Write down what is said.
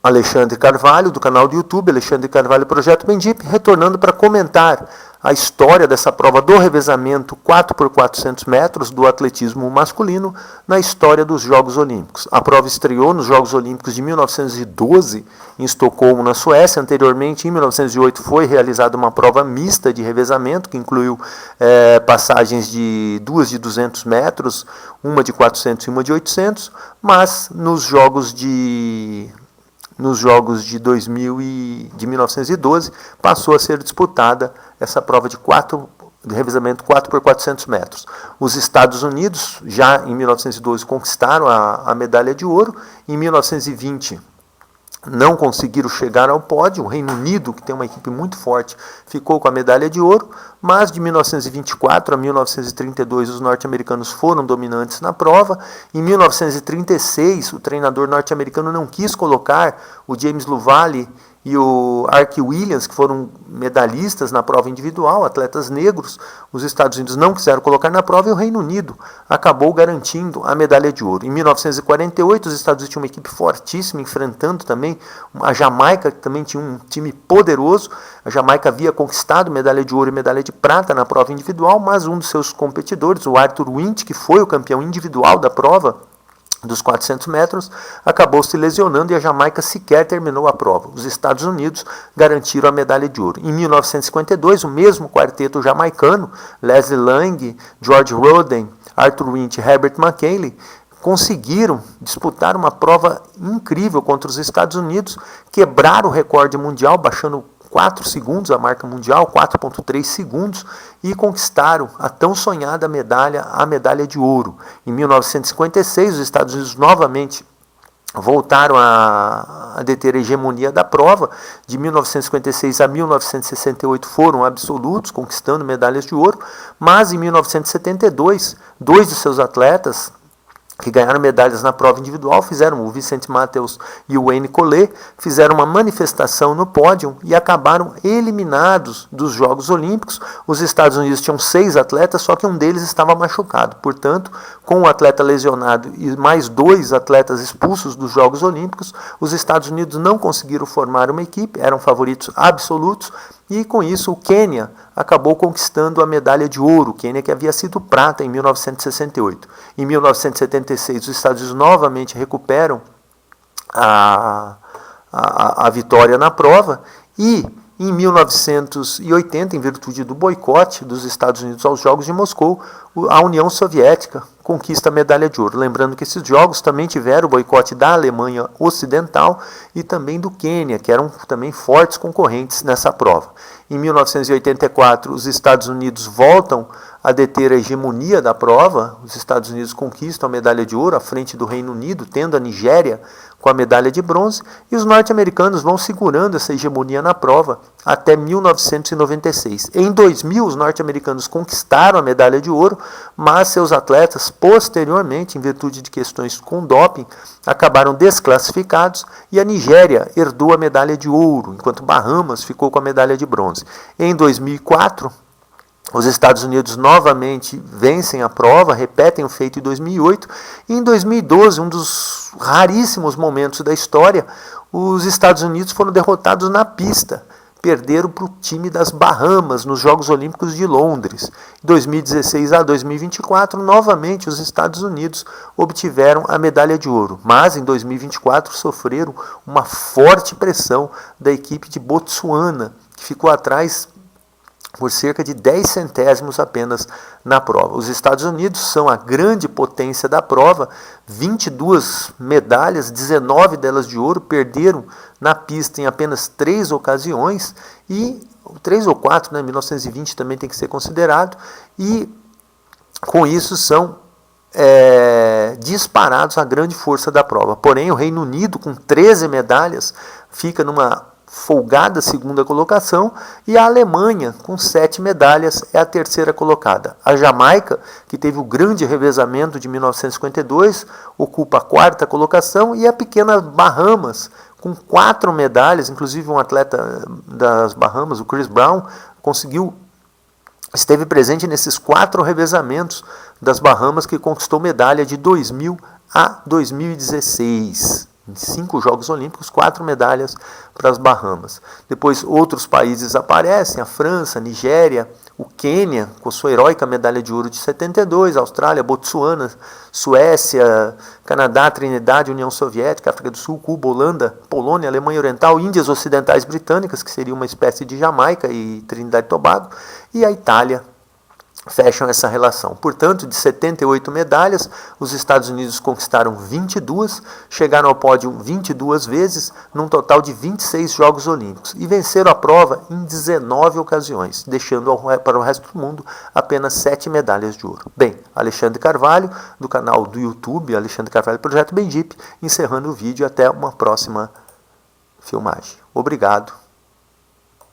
Alexandre Carvalho, do canal do YouTube, Alexandre Carvalho Projeto Bendip, retornando para comentar a história dessa prova do revezamento 4x400 metros do atletismo masculino na história dos Jogos Olímpicos. A prova estreou nos Jogos Olímpicos de 1912 em Estocolmo, na Suécia. Anteriormente, em 1908, foi realizada uma prova mista de revezamento, que incluiu passagens de 200 metros, uma de 400 e uma de 800, mas nos Jogos de 1912 passou a ser disputada essa prova de revezamento 4x400 metros. Os Estados Unidos, já em 1912, conquistaram a medalha de ouro. Em 1920, não conseguiram chegar ao pódio. O Reino Unido, que tem uma equipe muito forte, ficou com a medalha de ouro, mas de 1924 a 1932 os norte-americanos foram dominantes na prova. Em 1936, o treinador norte-americano não quis colocar o James Luvale e o Ark Williams, que foram medalhistas na prova individual, atletas negros. Os Estados Unidos não quiseram colocar na prova e o Reino Unido acabou garantindo a medalha de ouro. Em 1948, os Estados Unidos tinham uma equipe fortíssima, enfrentando também a Jamaica, que também tinha um time poderoso. A Jamaica havia conquistado medalha de ouro e medalha de prata na prova individual, mas um dos seus competidores, o Arthur Wint, que foi o campeão individual da prova dos 400 metros, acabou se lesionando e a Jamaica sequer terminou a prova. Os Estados Unidos garantiram a medalha de ouro. Em 1952, o mesmo quarteto jamaicano, Leslie Lang, George Roden, Arthur Wint e Herbert McKinley, conseguiram disputar uma prova incrível contra os Estados Unidos, quebraram o recorde mundial, baixando 4 segundos, a marca mundial, 4,3 segundos, e conquistaram a tão sonhada medalha, a medalha de ouro. Em 1956, os Estados Unidos novamente voltaram a deter a hegemonia da prova. De 1956 a 1968 foram absolutos, conquistando medalhas de ouro, mas em 1972, dois de seus atletas que ganharam medalhas na prova individual, o Vicente Matthews e o Wayne Collet, fizeram uma manifestação no pódio e acabaram eliminados dos Jogos Olímpicos. Os Estados Unidos tinham 6 atletas, só que um deles estava machucado. Portanto, com um atleta lesionado e mais 2 atletas expulsos dos Jogos Olímpicos, os Estados Unidos não conseguiram formar uma equipe, eram favoritos absolutos, e com isso o Quênia acabou conquistando a medalha de ouro. O Quênia, que havia sido prata em 1968. Em 1976, os Estados Unidos novamente recuperam a vitória na prova, e em 1980, em virtude do boicote dos Estados Unidos aos Jogos de Moscou, a União Soviética conquista a medalha de ouro. Lembrando que esses jogos também tiveram o boicote da Alemanha Ocidental e também do Quênia, que eram também fortes concorrentes nessa prova. Em 1984, os Estados Unidos voltam a deter a hegemonia da prova. Os Estados Unidos conquistam a medalha de ouro à frente do Reino Unido, tendo a Nigéria com a medalha de bronze, e os norte-americanos vão segurando essa hegemonia na prova até 1996. Em 2000, os norte-americanos conquistaram a medalha de ouro, mas seus atletas, posteriormente, em virtude de questões com doping, acabaram desclassificados, e a Nigéria herdou a medalha de ouro, enquanto Bahamas ficou com a medalha de bronze. Em 2004, os Estados Unidos novamente vencem a prova, repetem o feito em 2008, e em 2012, um dos raríssimos momentos da história, os Estados Unidos foram derrotados na pista. Perderam para o time das Bahamas nos Jogos Olímpicos de Londres. De 2016 a 2024, novamente os Estados Unidos obtiveram a medalha de ouro, mas em 2024 sofreram uma forte pressão da equipe de Botsuana, que ficou atrás por cerca de 10 centésimos apenas na prova. Os Estados Unidos são a grande potência da prova, 22 medalhas, 19 delas de ouro, perderam na pista em apenas 3 ocasiões, e 3 ou 4, né, 1920 também tem que ser considerado, e com isso são disparados a grande força da prova. Porém, o Reino Unido, com 13 medalhas, fica numa folgada segunda colocação, e a Alemanha, com 7 medalhas, é a terceira colocada. A Jamaica, que teve o grande revezamento de 1952, ocupa a 4ª colocação, e a pequena Bahamas, com 4 medalhas, inclusive um atleta das Bahamas, o Chris Brown, esteve presente nesses 4 revezamentos das Bahamas, que conquistou medalha de 2000 a 2016. Em 5 Jogos Olímpicos, 4 medalhas para as Bahamas. Depois outros países aparecem, a França, a Nigéria, o Quênia, com sua heróica medalha de ouro de 72, a Austrália, Botsuana, Suécia, Canadá, Trinidade, União Soviética, África do Sul, Cuba, Holanda, Polônia, Alemanha Oriental, Índias Ocidentais Britânicas, que seria uma espécie de Jamaica e Trinidade e Tobago, e a Itália, fecham essa relação. Portanto, de 78 medalhas, os Estados Unidos conquistaram 22, chegaram ao pódio 22 vezes, num total de 26 Jogos Olímpicos, e venceram a prova em 19 ocasiões, deixando para o resto do mundo apenas 7 medalhas de ouro. Bem, Alexandre Carvalho, do canal do YouTube, Alexandre Carvalho Projeto Bendip, encerrando o vídeo, até uma próxima filmagem. Obrigado.